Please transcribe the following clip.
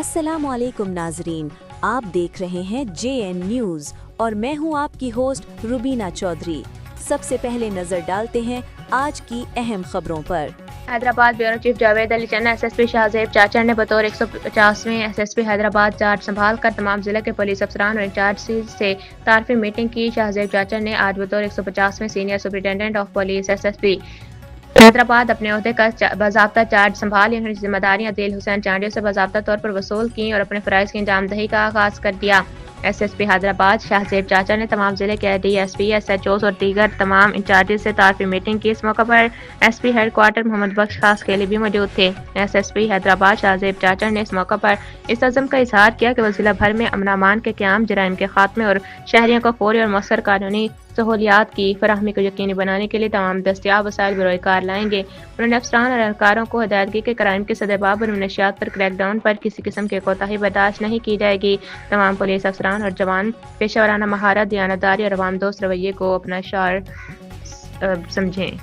अस्सलामु अलैकुम नाजरीन, आप देख रहे हैं JN न्यूज़ और मैं हूं आपकी होस्ट रुबीना चौधरी। सबसे पहले नजर डालते हैं आज की अहम खबरों पर। हैदराबाद ब्यूरो चीफ जावेद अली चन्ना SSP शाहजेब चाचर ने बतौर 150वें SSP हैदराबाद चार्ज संभाल कर तमाम जिले के पुलिस अफसरान और इंचार्ज से तारफी मीटिंग की। शाहजेब चाचर ने आज बतौर 150वें senior superintendent of police SSP Hyderabad अपने ओहदे का बाज़ाब्ता चार्ज संभाल उन्होंने जिम्मेदारियां दिल हुसैन चांडियों से बाज़ाब्ता तौर पर वसूल की और अपने फ़राइज़ की अंजामदही का आगाज़ कर दिया। SSP हैदराबाद शाहजेब चाचर ने तमाम जिले के DSP SHOs और दीगर तमाम इंचार्जेस से तारफी मीटिंग की। इस मौका पर SP हेडक्वार्टर मोहम्मद बख्श खास खेली भी मौजूद थे। SSP हैदराबाद शाहजेब चाचर ने इस मौका पर इस अज़म का इजहार किया कि वो जिला भर में अमन अमान के क़याम, जराइम के खात्मे और शहरियों को फौरी और मौसर कानूनी सहूलियात की फराहमी को यकीनी बनाने के लिए तमाम दस्तियाब वसाइल बरोए कार लाएंगे। उन्होंने अफसरान और एहलकारों को हिदायत की कि क्राइम के सदेबाब और मनशियात पर क्रैकडाउन पर किसी किस्म की कोताही बर्दाश्त नहीं की जाएगी। तमाम पुलिस अफसरान और जवान पेशेवराना महारत, दयानतदारी और अवाम दोस्त रवैये को अपना शार समझें।